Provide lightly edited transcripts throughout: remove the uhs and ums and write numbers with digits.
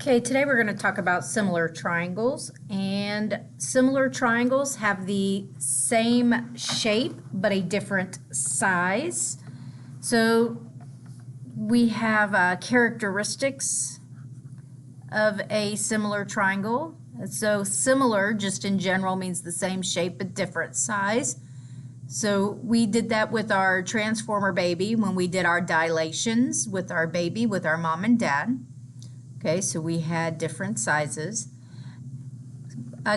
Okay, today we're going to talk about similar triangles, and similar triangles have the same shape but a different size. So we have characteristics of a similar triangle. So similar just in general means the same shape but different size. So we did that with our transformer baby when we did our dilations with our baby with our mom and dad. Okay, so we had different sizes.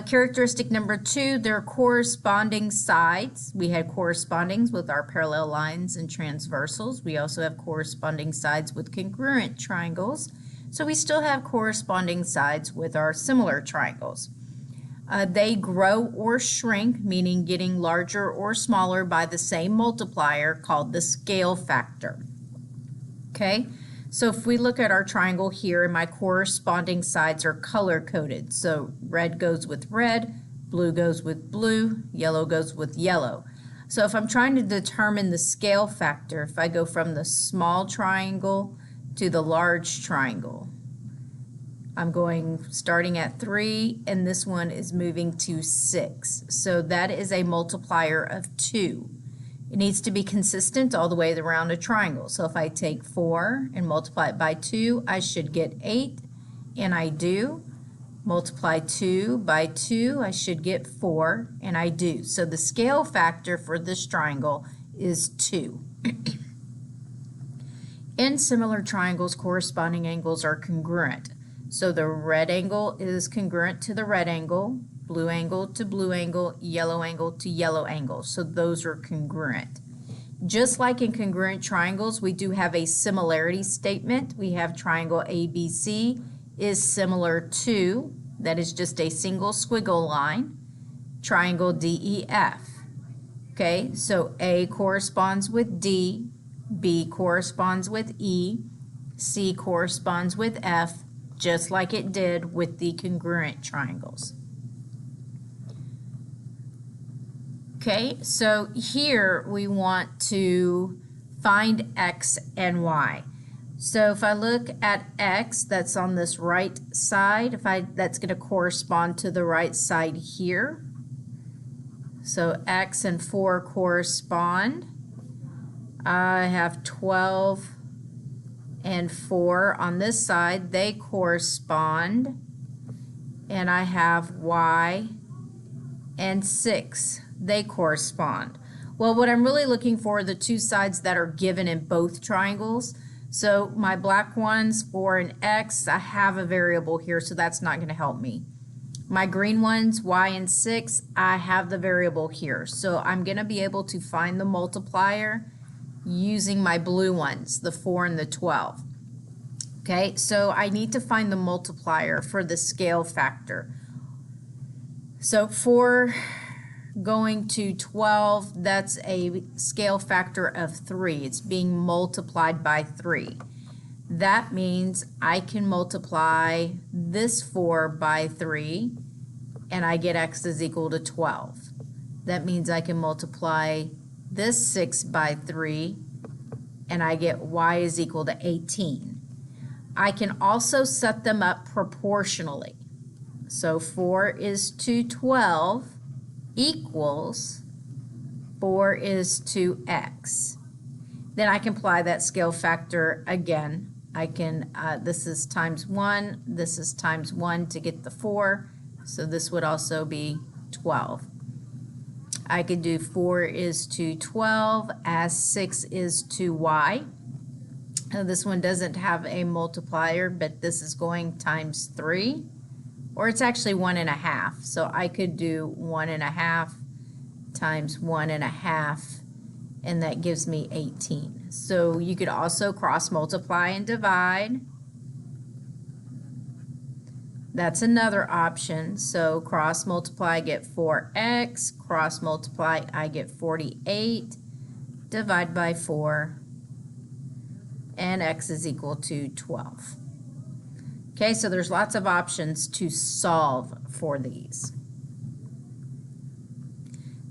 Characteristic number 2, their corresponding sides. We had correspondings with our parallel lines and transversals. We also have corresponding sides with congruent triangles. So we still have corresponding sides with our similar triangles. They grow or shrink, meaning getting larger or smaller by the same multiplier called the scale factor. Okay? So if we look at our triangle here, and my corresponding sides are color-coded. So red goes with red, blue goes with blue, yellow goes with yellow. So if I'm trying to determine the scale factor, if I go from the small triangle to the large triangle, I'm going starting at 3, and this one is moving to 6. So that is a multiplier of 2. It needs to be consistent all the way around a triangle. So if I take 4 and multiply it by 2, I should get 8, and I do. Multiply 2 by 2, I should get 4, and I do. So the scale factor for this triangle is 2. In similar triangles, corresponding angles are congruent. So the red angle is congruent to the red angle, blue angle to blue angle, yellow angle to yellow angle. So those are congruent. Just like in congruent triangles, we do have a similarity statement. We have triangle ABC is similar to, that is just a single squiggle line, triangle DEF. Okay, so A corresponds with D, B corresponds with E, C corresponds with F, just like it did with the congruent triangles. Okay, so here we want to find X and Y. So if I look at X, that's on this right side, that's going to correspond to the right side here. So X and 4 correspond. I have 12 and 4 on this side, they correspond. And I have Y and 6. They correspond. Well, what I'm really looking for are the two sides that are given in both triangles. So my black ones, 4 and X, I have a variable here, so that's not going to help me. My green ones, Y and 6, I have the variable here. So I'm going to be able to find the multiplier using my blue ones, the 4 and the 12. Okay, so I need to find the multiplier for the scale factor. So for going to 12, that's a scale factor of 3. It's being multiplied by 3. That means I can multiply this 4 by 3, and I get X is equal to 12. That means I can multiply this 6 by 3, and I get Y is equal to 18. I can also set them up proportionally. So 4 is to 12 equals 4 is to X. Then I can apply that scale factor again. I can, this is times 1, this is times 1 to get the 4, so this would also be 12. I could do 4 is to 12 as 6 is to Y. This one doesn't have a multiplier, but this is going times 3. Or it's actually 1.5. So I could do 1.5 times 1.5, and that gives me 18. So you could also cross multiply and divide. That's another option. So cross multiply, I get 4x. Cross multiply, I get 48. Divide by 4. And X is equal to 12. Okay, so there's lots of options to solve for these.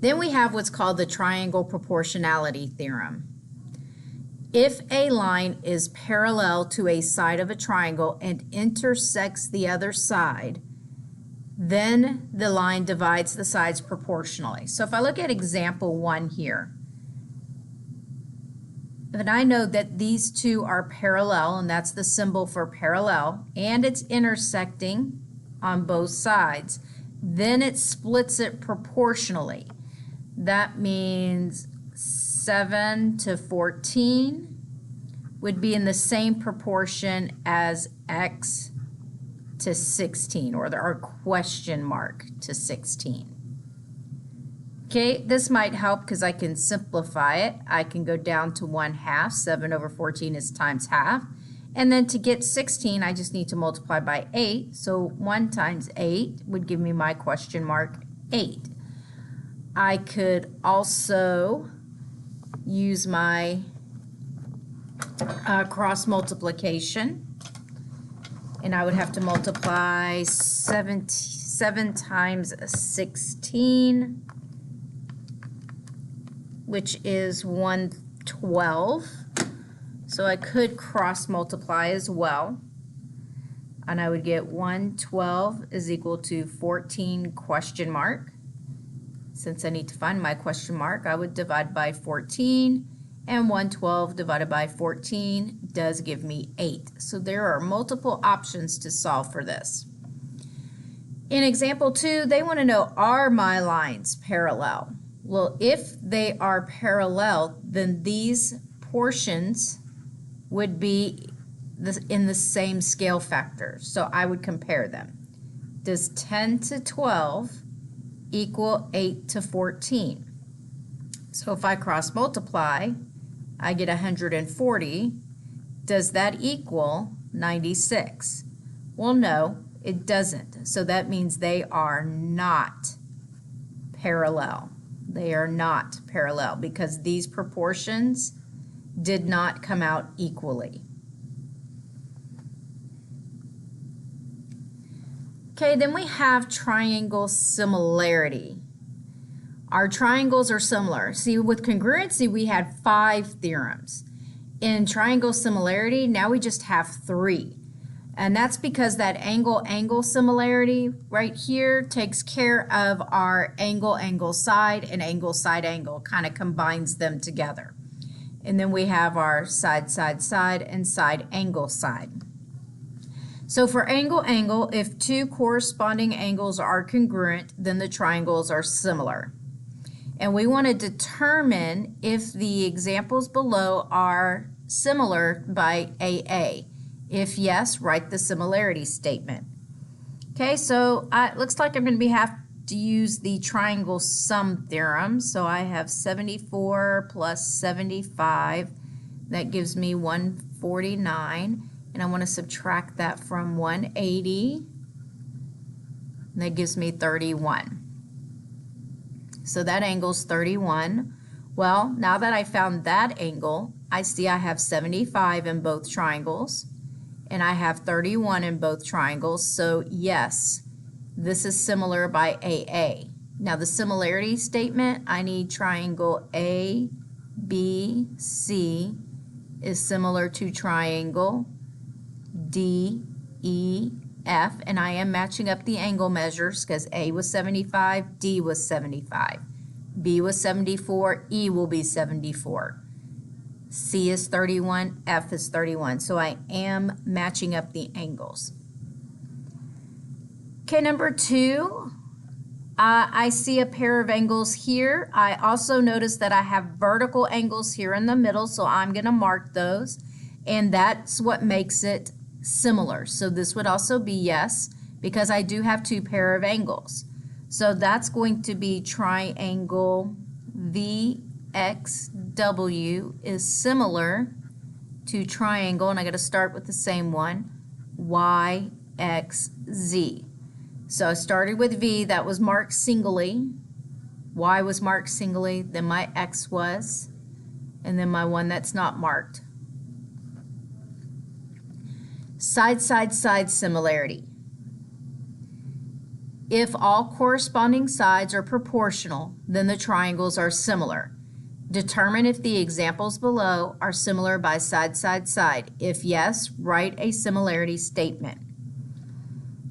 Then we have what's called the triangle proportionality theorem. If a line is parallel to a side of a triangle and intersects the other side, then the line divides the sides proportionally. So if I look at example 1 here, and I know that these two are parallel, and that's the symbol for parallel, and it's intersecting on both sides, then it splits it proportionally. That means 7 to 14 would be in the same proportion as x to 16, or our question mark to 16. Okay, this might help because I can simplify it. I can go down to 1/2. 7 over 14 is times half. And then to get 16, I just need to multiply by 8. So 1 times 8 would give me my question mark 8. I could also use my cross multiplication. And I would have to multiply 7 times 16, which is 112. So I could cross multiply as well. And I would get 112 is equal to 14 question mark. Since I need to find my question mark, I would divide by 14. And 112 divided by 14 does give me 8. So there are multiple options to solve for this. In example 2, they want to know, are my lines parallel? Well, if they are parallel, then these portions would be in the same scale factor. So I would compare them. Does 10 to 12 equal 8 to 14? So if I cross multiply, I get 140. Does that equal 96? Well, no, it doesn't. So that means they are not parallel. They are not parallel because these proportions did not come out equally. Okay, then we have triangle similarity. Our triangles are similar. See, with congruency, we had 5 theorems. In triangle similarity, now we just have 3. And that's because that angle-angle similarity right here takes care of our angle-angle-side and angle-side-angle, kind of combines them together. And then we have our side-side-side and side-angle-side. So for angle-angle, if 2 corresponding angles are congruent, then the triangles are similar. And we want to determine if the examples below are similar by AA. If yes, write the similarity statement. Okay, so it looks like I'm going to have to use the triangle sum theorem. So I have 74 plus 75. That gives me 149. And I want to subtract that from 180. And that gives me 31. So that angle's 31. Well, now that I found that angle, I see I have 75 in both triangles. And I have 31 in both triangles. So yes, this is similar by AA. Now the similarity statement, I need triangle A, B, C is similar to triangle D, E, F, and I am matching up the angle measures because A was 75, D was 75. B was 74, E will be 74. C is 31, F is 31. So I am matching up the angles. Okay, number 2, I see a pair of angles here. I also notice that I have vertical angles here in the middle, so I'm going to mark those. And that's what makes it similar. So this would also be yes, because I do have 2 pair of angles. So that's going to be triangle VXW is similar to triangle, and I got to start with the same one, YXZ. So I started with V, that was marked singly. Y was marked singly, then my X was, and then my one that's not marked. Side-side-side similarity. If all corresponding sides are proportional, then the triangles are similar. Determine if the examples below are similar by side, side, side. If yes, write a similarity statement.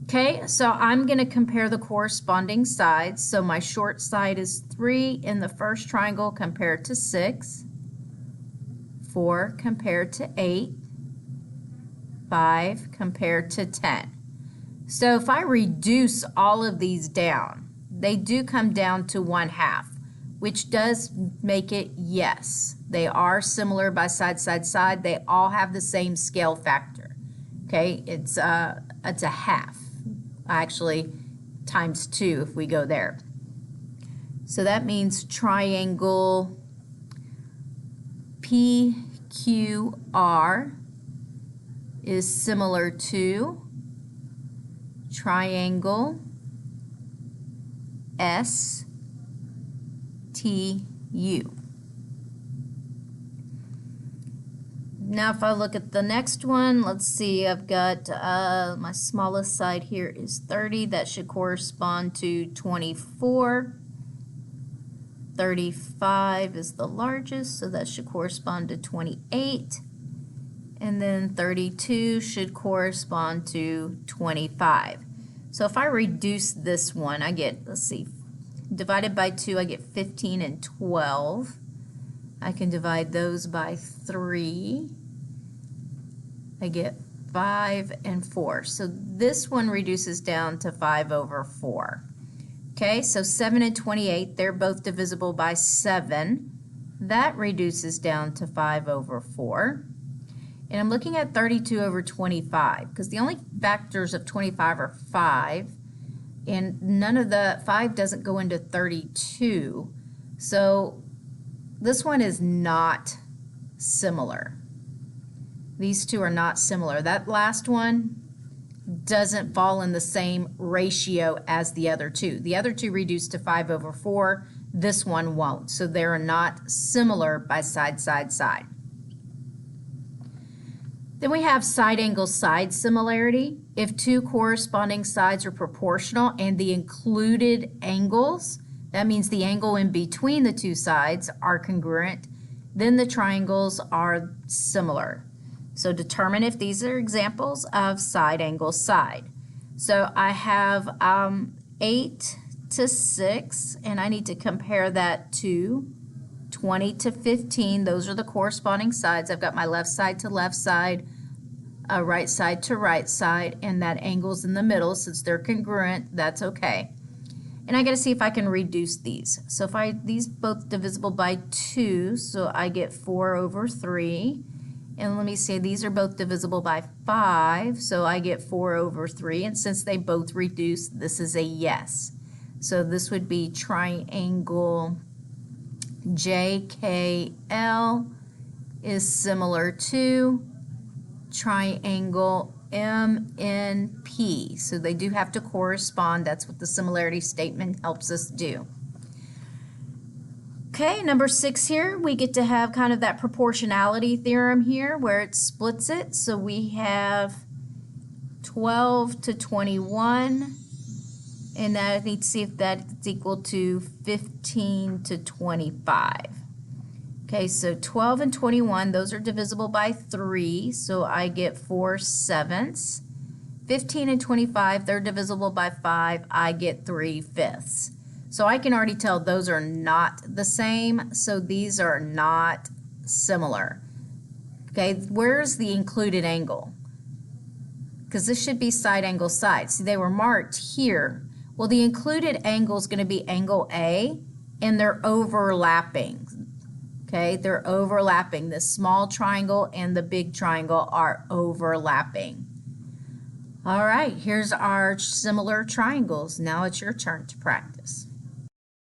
Okay, so I'm going to compare the corresponding sides. So my short side is 3 in the first triangle compared to 6, 4 compared to 8, 5 compared to 10. So if I reduce all of these down, they do come down to 1/2, which does make it yes. They are similar by side, side, side. They all have the same scale factor. Okay, it's a half. Actually, times 2 if we go there. So that means triangle PQR is similar to triangle STU. Now if I look at the next one, let's see, I've got my smallest side here is 30. That should correspond to 24. 35 is the largest, so that should correspond to 28. And then 32 should correspond to 25. So if I reduce this one, I get, let's see, divided by 2, I get 15 and 12. I can divide those by 3. I get 5 and 4. So this one reduces down to 5/4. Okay, so 7 and 28, they're both divisible by 7. That reduces down to 5/4. And I'm looking at 32/25 because the only factors of 25 are 5, and none of the 5 doesn't go into 32. So this one is not similar. These two are not similar. That last one doesn't fall in the same ratio as the other two. The other two reduce to 5/4. This one won't. So they're not similar by side, side, side. Then we have side angle side similarity. If two corresponding sides are proportional and the included angles, that means the angle in between the two sides, are congruent, then the triangles are similar. So determine if these are examples of side angle side. So I have 8 to 6, and I need to compare that to 20 to 15. Those are the corresponding sides. I've got my left side to left side, right side to right side, and that angle's in the middle. Since they're congruent, that's okay. And I got to see if I can reduce these. So if these both divisible by 2, so I get 4/3. And let me say these are both divisible by 5, so I get 4/3. And since they both reduce, this is a yes. So this would be triangle JKL is similar to triangle MNP. So they do have to correspond. That's what the similarity statement helps us do. Okay, number 6 here, we get to have kind of that proportionality theorem here where it splits it. So we have 12 to 21, and I need to see if that's equal to 15 to 25. Okay, so 12 and 21, those are divisible by 3, so I get 4/7. 15 and 25, they're divisible by 5, I get 3/5. So I can already tell those are not the same, so these are not similar. Okay, where's the included angle? Because this should be side angle side. See, they were marked here. Well, the included angle is going to be angle A, and they're overlapping. Okay, they're overlapping. This small triangle and the big triangle are overlapping. All right, here's our similar triangles. Now it's your turn to practice.